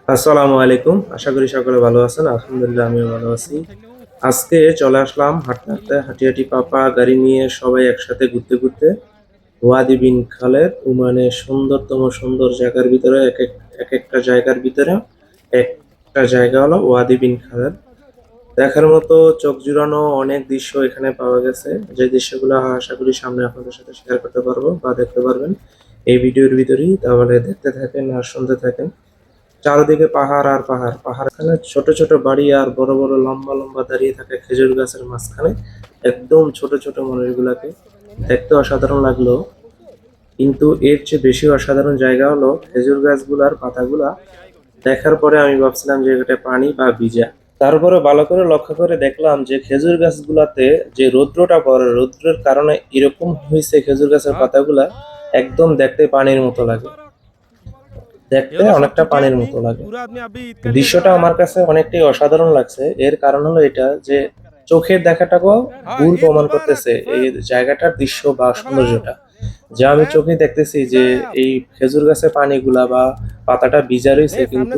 আসসালামু আলাইকুম, আশা করি সকলে ভালো আছেন। আলহামদুলিল্লাহ আমিও ভালো আছি। আজকে চলে আসলাম হাঁটতে হাঁটতে, হাঁটি হাঁটি পাপা গাড়ি নিয়ে সবাই একসাথে ঘুরতে ঘুরতে ওয়াদি বিন খালেদ ওমানের সুন্দরতম সুন্দর জায়গার ভিতরে এক একটা জায়গার ভিতরে একটা জায়গা হলো ওয়াদি বিন খালেদ। দেখার মতো চোখ জুড়ানো অনেক দৃশ্য এখানে পাওয়া গেছে, যে দৃশ্যগুলো আশা করি সামনে আপনাদের সাথে শেয়ার করতে পারবো বা দেখতে পারবেন এই ভিডিওর ভিতরেই। তাহলে দেখতে থাকেন আর শুনতে থাকেন। চারদিকে পাহাড় আর পাহাড়, পাহাড়খানে ছোট ছোট বাড়ি আর বড় বড় লম্বা লম্বা দাঁড়িয়ে থাকে খেজুর গাছের মাঝখানে একদম ছোট ছোট মানুষগুলাকে দেখতে অসাধারণ লাগলো। কিন্তু এর চেয়ে বেশি অসাধারণ জায়গা হলো খেজুর গাছগুলার পাতাগুলা দেখার পরে আমি ভাবছিলাম যে এটা পানি বা ভিজা। তারপরে ভালো করে লক্ষ্য করে দেখলাম যে খেজুর গাছগুলাতে যে রৌদ্রটা পড়ে, রৌদ্রের কারণে এরকম হয়েছে খেজুর গাছের পাতাগুলা একদম দেখতে পানির মতো লাগে, দেখতে অনেকটা পানির মতো লাগে। দৃশ্যটা আমার কাছে অনেকটাই অসাধারণ লাগছে। এর কারণ হলো এটা যে চোখের দেখাটাকেও ভুল প্রমাণ করতেছে এই জায়গাটার দৃশ্য বা সৌন্দর্যটা। যা আমি চোখে দেখতেছি যে এই খেজুর গাছের পানিগুলা বা পাতাটা ভিজা রয়েছে, কিন্তু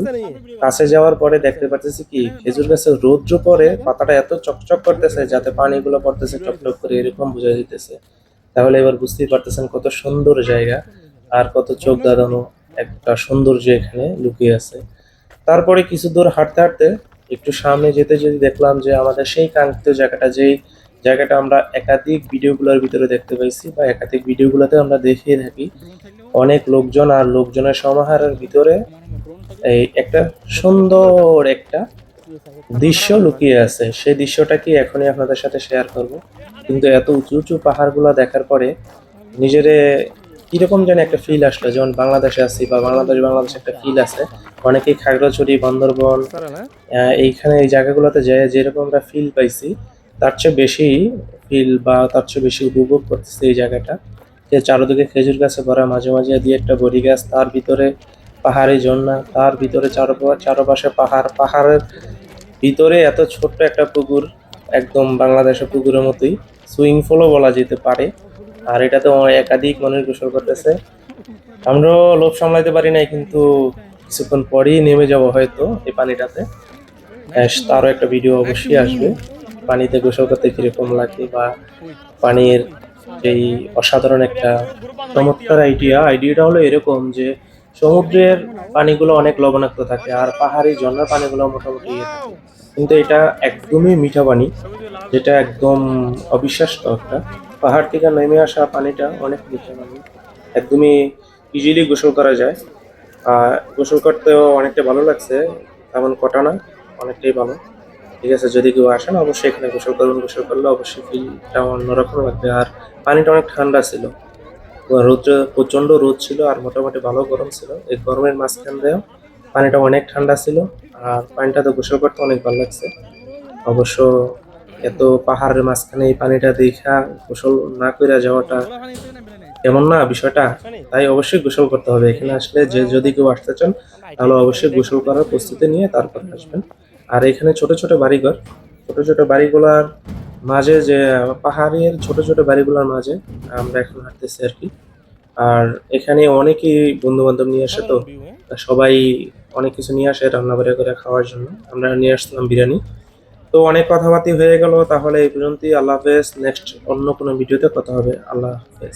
কাছে যাওয়ার পরে দেখতে পাচ্ছি কি খেজুর গাছের রৌদ্র পরে পাতাটা এত চকচক করতেছে যাতে পানিগুলো পড়তেছে টপটপ করে, এরকম বোঝা যাইতেছে। তাহলে এবার বুঝতেই পারতেছেন কত সুন্দর জায়গা আর কত চোখ ধাঁধানো একটা সৌন্দর্য এখানে লুকিয়ে আছে। তারপরে কিছু দূর হাঁটতে হাঁটতে একটু সামনে যেতে যেতে দেখলাম যে আমাদের সেই কাঙ্ক্ষিত জায়গাটা, যেই জায়গাটা আমরা একাধিক ভিডিওগুলোর ভিতরে দেখতে পাইছি বা একাধিক ভিডিওগুলোতে আমরা দেখিয়ে থাকি, অনেক লোকজন আর লোকজনের সমাহারের ভিতরে এই একটা সুন্দর একটা দৃশ্য লুকিয়ে আছে। সেই দৃশ্যটা কি এখনই আপনাদের সাথে শেয়ার করব। কিন্তু এত উঁচু উঁচু পাহাড়গুলো দেখার পরে নিজেরে কিরকম যেন একটা ফিল আসলো, যেমন বাংলাদেশে আছি বা বাংলাদেশে একটা ফিল আছে। অনেকেই খাগড়াছড়ি, বান্দরবন, এইখানে এই জায়গাগুলোতে যায় যেরকম আমরা ফিল পাইছি তার চেয়ে বেশি ফিল বা তার চেয়ে বেশি উপভোগ করতেছি এই জায়গাটা। যে চারদিকে খেজুর গাছে ভরা, মাঝে মাঝে দিয়ে একটা বড়ি গাছ, তার ভিতরে পাহাড়ি ঝর্ণা, তার ভিতরে চারপাশে পাহাড়, পাহাড়ের ভিতরে এত ছোট্ট একটা পুকুর, একদম বাংলাদেশের পুকুরের মতোই, সুইমিং পুলও বলা যেতে পারে। আর এটাতে একাধিক মানুষ গোসল করতেছে। আমরাও লোভ সামলাইতে পারি নাই, কিন্তু কিছুক্ষণ পরেই নেমে যাব হয়তো এই পানিটাতে। তারও একটা ভিডিও অবশ্যই আসবে পানিতে গোসল করতে কিরকম লাগে, বা পানির এই অসাধারণ একটা চমৎকার আইডিয়াটা হলো এরকম যে সমুদ্রের পানিগুলো অনেক লবণাক্ত থাকে আর পাহাড়ি ঝর্ণার পানিগুলো মোটামুটি ইয়ে থাকে, কিন্তু এটা একদমই মিঠা পানি, যেটা একদম অবিশ্বাস্য একটা। পাহাড় থেকে নেমে আসা পানিটা অনেক মিঠা পানি, একদমই ইজিলি গোসল করা যায়। আর গোসল করতেও অনেকটা ভালো লাগছে, তেমন কটা না, অনেকটাই ভালো। ঠিক আছে, যদি কেউ আসেন অবশ্যই এখানে গোসল করবেন, গোসল করলে অবশ্যই ফিলটা অন্যরকম লাগবে। আর পানিটা অনেক ঠান্ডা ছিল, রোদ্র প্রচন্ড রোদ ছিল আর মোটামুটি ভালো গরম ছিল। এই গরমের মাঝখান দিয়েও পানিটা অনেক ঠান্ডা ছিল আর পানিটাতে গোসল করতে অনেক ভালো লাগছে। অবশ্য এত পাহাড়ের মাঝখানে এই পানিটা দেখা গোসল না করে যাওয়াটা কেমন না বিষয়টা, তাই অবশ্যই গোসল করতে হবে। এখানে আসলে যে যদি কেউ আসতে চান তাহলে অবশ্যই গোসল করার প্রস্তুতি নিয়ে তারপরে আসবেন। আর এখানে ছোট ছোট বাড়িঘর, ছোট ছোট বাড়িগুলার মাঝে যে পাহাড়ের ছোট ছোট বাড়িগুলোর মাঝে আমরা এখন হাঁটতেছি আর কি। আর এখানে অনেকেই বন্ধু বান্ধব নিয়ে আসে, তো সবাই অনেক কিছু নিয়ে আসে রান্না করে খাওয়ার জন্য। আমরা নিয়ে আসলাম বিরিয়ানি। তো অনেক কথাবার্তা হয়ে গেল, তাহলে এই পর্যন্তই। আল্লাহ হাফেজ, নেক্সট অন্য কোনো ভিডিওতে কথা হবে। আল্লাহ হাফেজ।